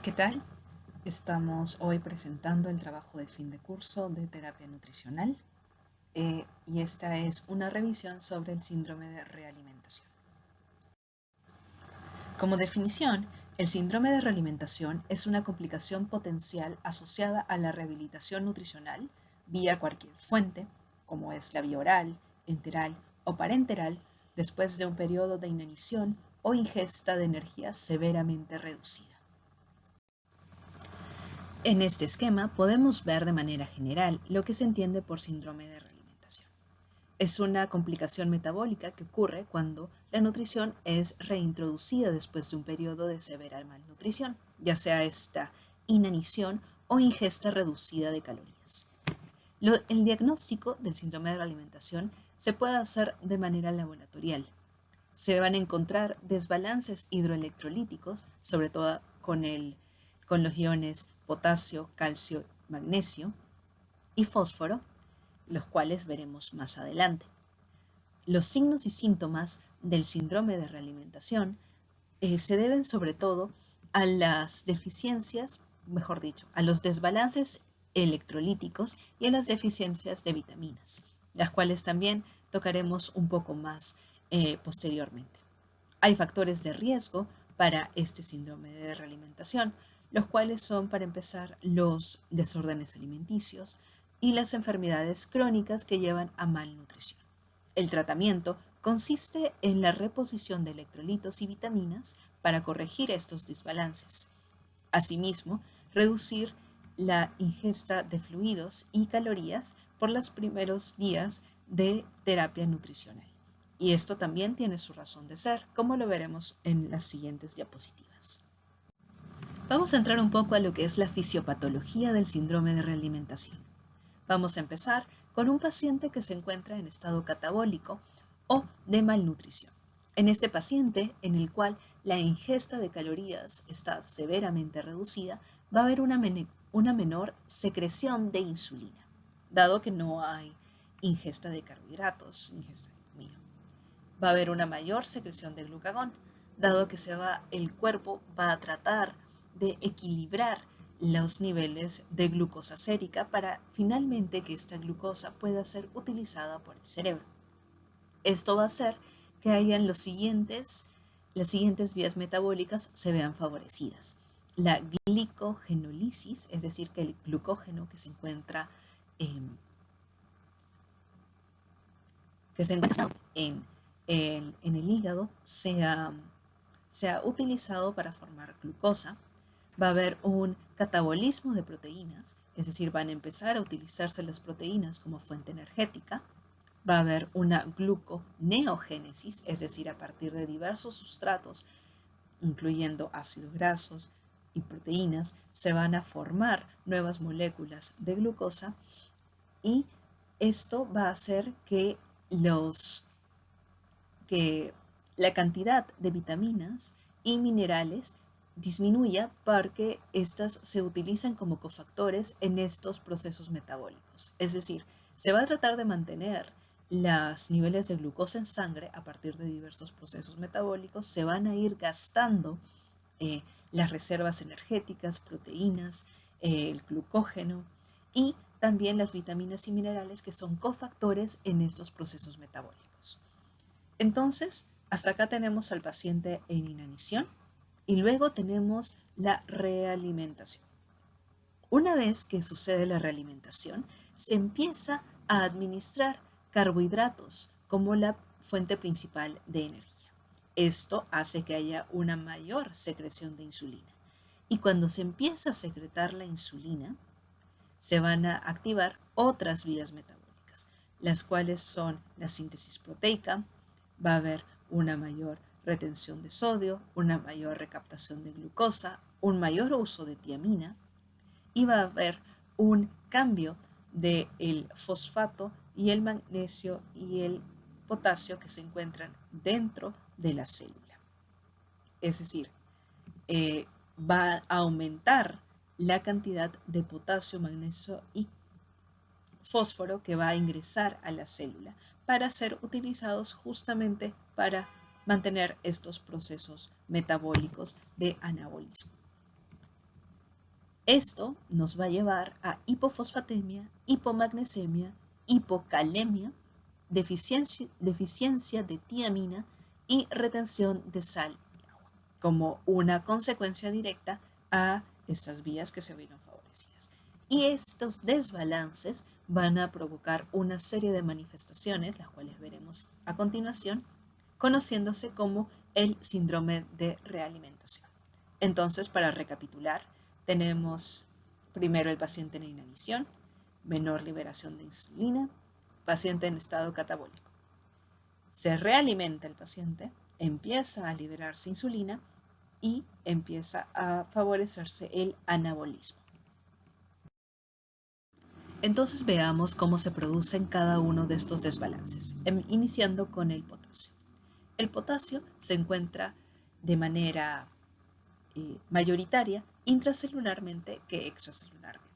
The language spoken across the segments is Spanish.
¿Qué tal? Estamos hoy presentando el trabajo de fin de curso de terapia nutricional y esta es una revisión sobre el síndrome de realimentación. Como definición, el síndrome de realimentación es una complicación potencial asociada a la rehabilitación nutricional vía cualquier fuente, como es la vía oral, enteral o parenteral, después de un periodo de inanición o ingesta de energía severamente reducida. En este esquema podemos ver de manera general lo que se entiende por síndrome de realimentación. Es una complicación metabólica que ocurre cuando la nutrición es reintroducida después de un periodo de severa malnutrición, ya sea esta inanición o ingesta reducida de calorías. El diagnóstico del síndrome de realimentación se puede hacer de manera laboratorial. Se van a encontrar desbalances hidroelectrolíticos, sobre todo con los iones potasio, calcio, magnesio y fósforo, los cuales veremos más adelante. Los signos y síntomas del síndrome de realimentación se deben sobre todo a las deficiencias, mejor dicho, a los desbalances electrolíticos y a las deficiencias de vitaminas, las cuales también tocaremos un poco más posteriormente. Hay factores de riesgo para este síndrome de realimentación, los cuales son, para empezar, los desórdenes alimenticios y las enfermedades crónicas que llevan a malnutrición. El tratamiento consiste en la reposición de electrolitos y vitaminas para corregir estos desbalances. Asimismo, reducir la ingesta de fluidos y calorías por los primeros días de terapia nutricional. Y esto también tiene su razón de ser, como lo veremos en las siguientes diapositivas. Vamos a entrar un poco a lo que es la fisiopatología del síndrome de realimentación. Vamos a empezar con un paciente que se encuentra en estado catabólico o de malnutrición. En este paciente, en el cual la ingesta de calorías está severamente reducida, va a haber una menor secreción de insulina, dado que no hay ingesta de carbohidratos, ingesta de comida. Va a haber una mayor secreción de glucagón, dado que el cuerpo va a tratar de equilibrar los niveles de glucosa sérica para finalmente que esta glucosa pueda ser utilizada por el cerebro. Esto va a hacer que las siguientes vías metabólicas se vean favorecidas. La glicogenólisis, es decir, que el glucógeno en, que se encuentra en el hígado sea utilizado para formar glucosa. Va a haber un catabolismo de proteínas, es decir, van a empezar a utilizarse las proteínas como fuente energética. Va a haber una gluconeogénesis, es decir, a partir de diversos sustratos, incluyendo ácidos grasos y proteínas, se van a formar nuevas moléculas de glucosa y esto va a hacer que la cantidad de vitaminas y minerales disminuya porque éstas se utilizan como cofactores en estos procesos metabólicos. Es decir, se va a tratar de mantener los niveles de glucosa en sangre a partir de diversos procesos metabólicos, se van a ir gastando las reservas energéticas, proteínas, el glucógeno y también las vitaminas y minerales que son cofactores en estos procesos metabólicos. Entonces, hasta acá tenemos al paciente en inanición y luego tenemos la realimentación. Una vez que sucede la realimentación, se empieza a administrar carbohidratos como la fuente principal de energía. Esto hace que haya una mayor secreción de insulina. Y cuando se empieza a secretar la insulina, se van a activar otras vías metabólicas, las cuales son la síntesis proteica, va a haber una mayor retención de sodio, una mayor recaptación de glucosa, un mayor uso de tiamina y va a haber un cambio del fosfato y el magnesio y el potasio que se encuentran dentro de la célula. Es decir, va a aumentar la cantidad de potasio, magnesio y fósforo que va a ingresar a la célula para ser utilizados justamente para mantener estos procesos metabólicos de anabolismo. Esto nos va a llevar a hipofosfatemia, hipomagnesemia, hipocalemia, deficiencia de tiamina y retención de sal y agua, como una consecuencia directa a estas vías que se vieron favorecidas. Y estos desbalances van a provocar una serie de manifestaciones, las cuales veremos a continuación, conociéndose como el síndrome de realimentación. Entonces, para recapitular, tenemos primero el paciente en inanición, menor liberación de insulina, paciente en estado catabólico. Se realimenta el paciente, empieza a liberarse insulina y empieza a favorecerse el anabolismo. Entonces veamos cómo se producen cada uno de estos desbalances, iniciando con el potasio. El potasio se encuentra de manera mayoritaria intracelularmente que extracelularmente.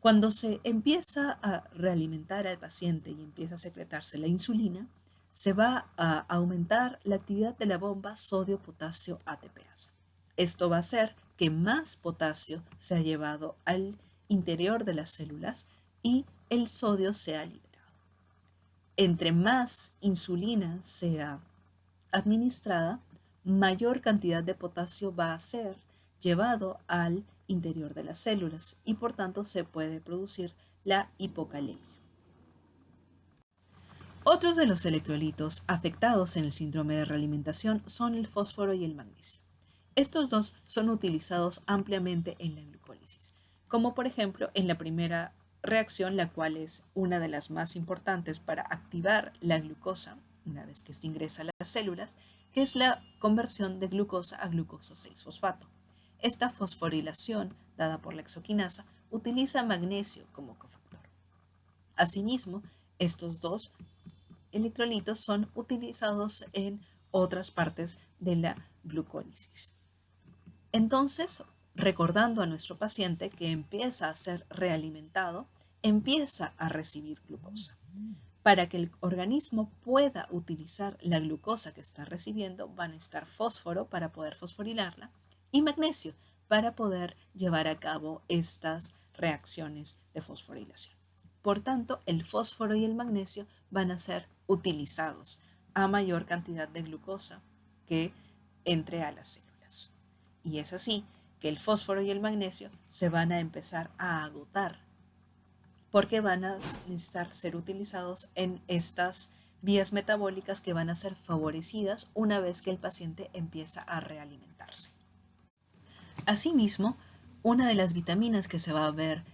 Cuando se empieza a realimentar al paciente y empieza a secretarse la insulina, se va a aumentar la actividad de la bomba sodio-potasio ATPasa. Esto va a hacer que más potasio sea llevado al interior de las células y el sodio sea liberado. Entre más insulina sea administrada, mayor cantidad de potasio va a ser llevado al interior de las células y por tanto se puede producir la hipocalemia. Otros de los electrolitos afectados en el síndrome de realimentación son el fósforo y el magnesio. Estos dos son utilizados ampliamente en la glucólisis, como por ejemplo en la primera reacción, la cual es una de las más importantes para activar la glucosa una vez que éste ingresa a las células, que es la conversión de glucosa a glucosa 6-fosfato. Esta fosforilación, dada por la exoquinasa, utiliza magnesio como cofactor. Asimismo, estos dos electrolitos son utilizados en otras partes de la glucólisis. Entonces, recordando a nuestro paciente que empieza a ser realimentado, empieza a recibir glucosa. Para que el organismo pueda utilizar la glucosa que está recibiendo, van a estar fósforo para poder fosforilarla y magnesio para poder llevar a cabo estas reacciones de fosforilación. Por tanto, el fósforo y el magnesio van a ser utilizados a mayor cantidad de glucosa que entre a las células. Y es así que el fósforo y el magnesio se van a empezar a agotar porque van a necesitar ser utilizados en estas vías metabólicas que van a ser favorecidas una vez que el paciente empieza a realimentarse. Asimismo, una de las vitaminas que se va a ver,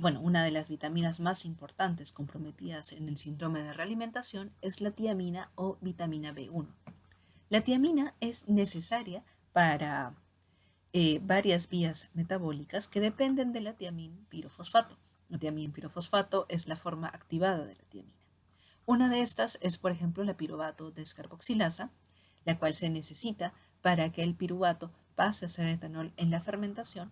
una de las vitaminas más importantes comprometidas en el síndrome de realimentación es la tiamina o vitamina B1. La tiamina es necesaria para varias vías metabólicas que dependen de la tiaminpirofosfato. La tiaminpirofosfato es la forma activada de la tiamina. Una de estas es, por ejemplo, la piruvato descarboxilasa, la cual se necesita para que el piruvato pase a ser etanol en la fermentación,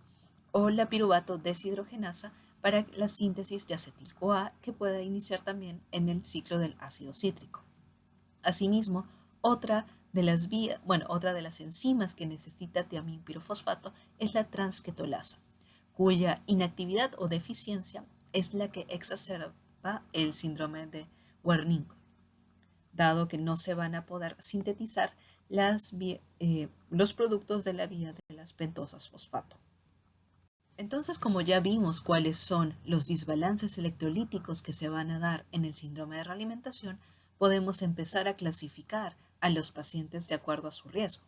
o la piruvato deshidrogenasa para la síntesis de acetil-CoA que pueda iniciar también en el ciclo del ácido cítrico. Asimismo, otra de las enzimas que necesita tiaminpirofosfato es la transquetolasa, cuya inactividad o deficiencia es la que exacerba el síndrome de Wernicke, dado que no se van a poder sintetizar los productos de la vía de las pentosas fosfato. Entonces, como ya vimos cuáles son los desbalances electrolíticos que se van a dar en el síndrome de realimentación, podemos empezar a clasificar a los pacientes de acuerdo a su riesgo.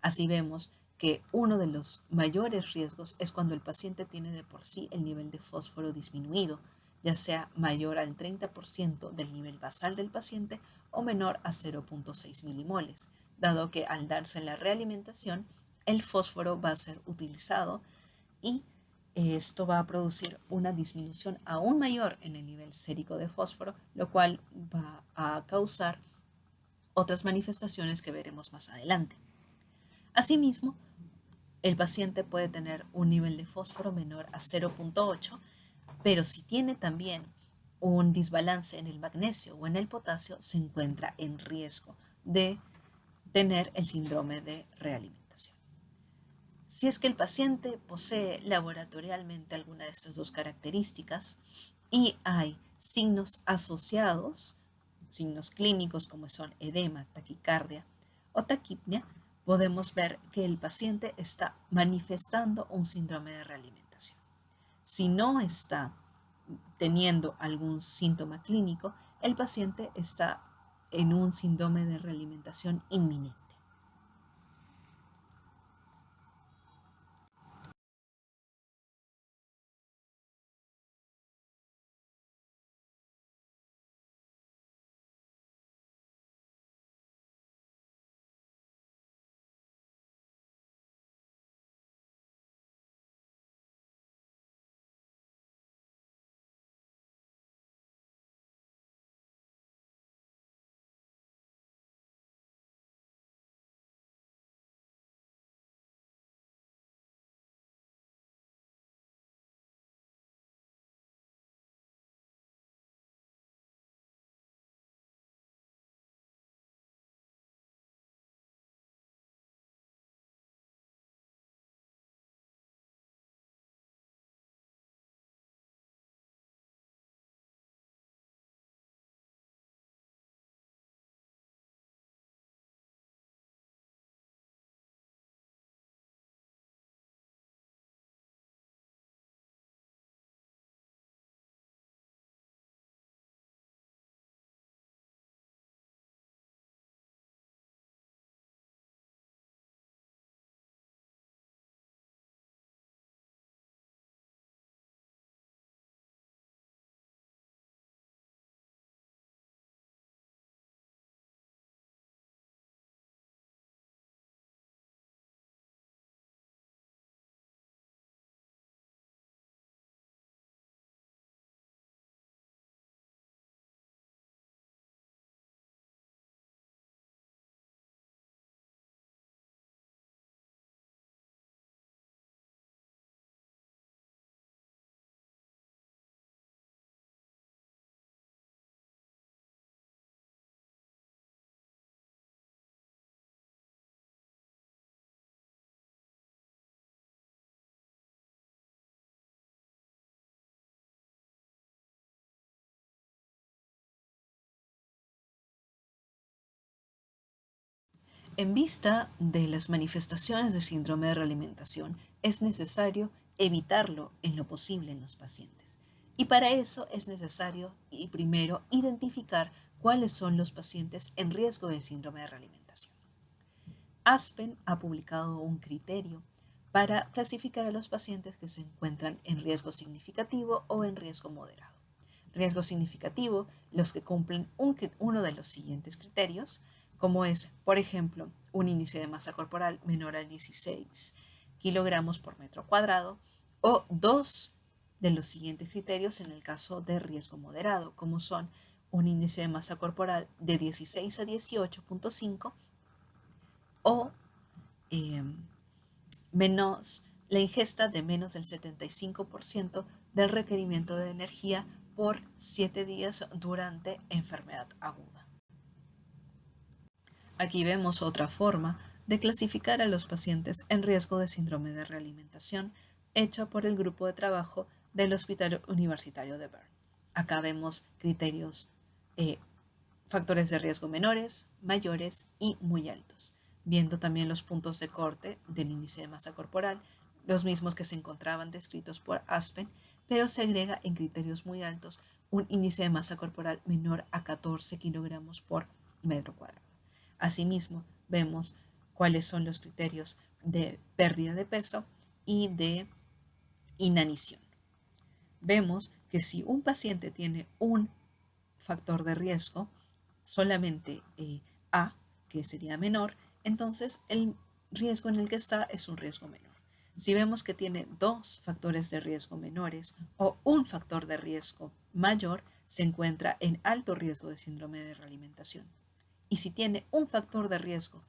Así vemos que uno de los mayores riesgos es cuando el paciente tiene de por sí el nivel de fósforo disminuido, ya sea mayor al 30% del nivel basal del paciente o menor a 0.6 milimoles, dado que al darse la realimentación, el fósforo va a ser utilizado y esto va a producir una disminución aún mayor en el nivel sérico de fósforo, lo cual va a causar otras manifestaciones que veremos más adelante. Asimismo, el paciente puede tener un nivel de fósforo menor a 0.8, pero si tiene también un desbalance en el magnesio o en el potasio, se encuentra en riesgo de tener el síndrome de realimentación. Si es que el paciente posee laboratorialmente alguna de estas dos características y hay signos asociados, signos clínicos como son edema, taquicardia o taquipnia, podemos ver que el paciente está manifestando un síndrome de realimentación. Si no está teniendo algún síntoma clínico, el paciente está en un síndrome de realimentación inminente. En vista de las manifestaciones del síndrome de realimentación, es necesario evitarlo en lo posible en los pacientes. Y para eso es necesario primero identificar cuáles son los pacientes en riesgo del síndrome de realimentación. Aspen ha publicado un criterio para clasificar a los pacientes que se encuentran en riesgo significativo o en riesgo moderado. Riesgo significativo, los que cumplen uno de los siguientes criterios, como es, por ejemplo, un índice de masa corporal menor a 16 kilogramos por metro cuadrado, o dos de los siguientes criterios en el caso de riesgo moderado, como son un índice de masa corporal de 16 a 18,5 o eh, menos la ingesta de menos del 75% del requerimiento de energía por 7 días durante enfermedad aguda. Aquí vemos otra forma de clasificar a los pacientes en riesgo de síndrome de realimentación hecha por el grupo de trabajo del Hospital Universitario de Bern. Acá vemos criterios, eh, factores de riesgo menores, mayores y muy altos, viendo también los puntos de corte del índice de masa corporal, los mismos que se encontraban descritos por Aspen, pero se agrega en criterios muy altos un índice de masa corporal menor a 14 kilogramos por metro cuadrado. Asimismo, vemos cuáles son los criterios de pérdida de peso y de inanición. Vemos que si un paciente tiene un factor de riesgo, solamente A, que sería menor, entonces el riesgo en el que está es un riesgo menor. Si vemos que tiene dos factores de riesgo menores o un factor de riesgo mayor, se encuentra en alto riesgo de síndrome de realimentación. Y si tiene un factor de riesgo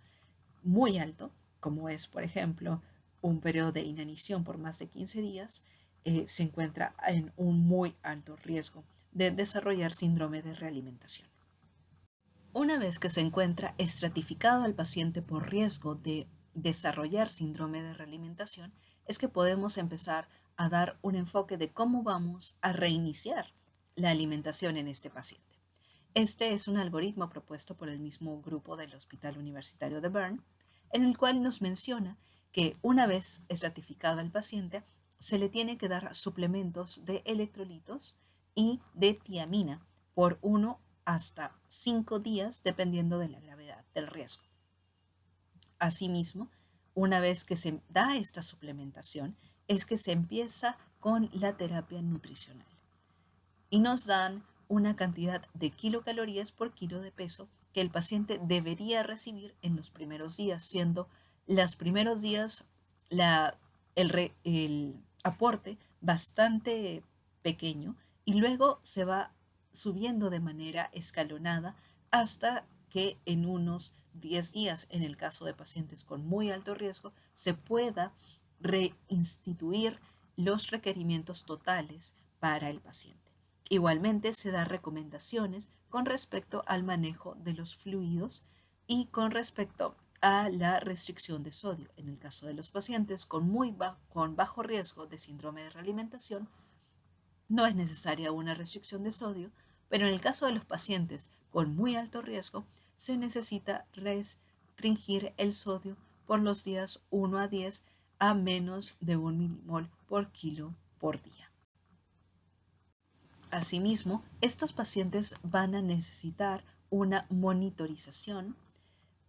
muy alto, como es, por ejemplo, un periodo de inanición por más de 15 días, se encuentra en un muy alto riesgo de desarrollar síndrome de realimentación. Una vez que se encuentra estratificado al paciente por riesgo de desarrollar síndrome de realimentación es que podemos empezar a dar un enfoque de cómo vamos a reiniciar la alimentación en este paciente. Este es un algoritmo propuesto por el mismo grupo del Hospital Universitario de Bern, en el cual nos menciona que una vez estratificado al paciente, se le tiene que dar suplementos de electrolitos y de tiamina por 1 hasta 5 días, dependiendo de la gravedad del riesgo. Asimismo, una vez que se da esta suplementación, es que se empieza con la terapia nutricional y nos dan una cantidad de kilocalorías por kilo de peso que el paciente debería recibir en los primeros días, siendo los primeros días el aporte bastante pequeño y luego se va subiendo de manera escalonada hasta que en unos 10 días, en el caso de pacientes con muy alto riesgo, se pueda reinstituir los requerimientos totales para el paciente. Igualmente se dan recomendaciones con respecto al manejo de los fluidos y con respecto a la restricción de sodio. En el caso de los pacientes con bajo riesgo de síndrome de realimentación, no es necesaria una restricción de sodio, pero en el caso de los pacientes con muy alto riesgo, se necesita restringir el sodio por los días 1 a 10 a menos de 1 milimol por kilo por día. Asimismo, estos pacientes van a necesitar una monitorización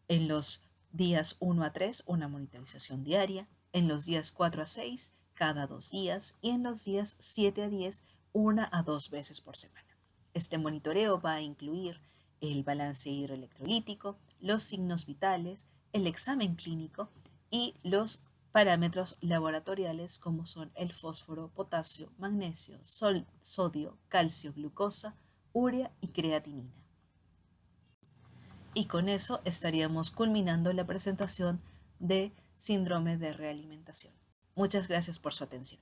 en los días 1 a 3, una monitorización diaria, en los días 4 a 6, cada 2 días, y en los días 7 a 10, 1 a 2 veces por semana. Este monitoreo va a incluir el balance hidroelectrolítico, los signos vitales, el examen clínico y los parámetros laboratoriales como son el fósforo, potasio, magnesio, sodio, calcio, glucosa, urea y creatinina. Y con eso estaríamos culminando la presentación de síndrome de realimentación. Muchas gracias por su atención.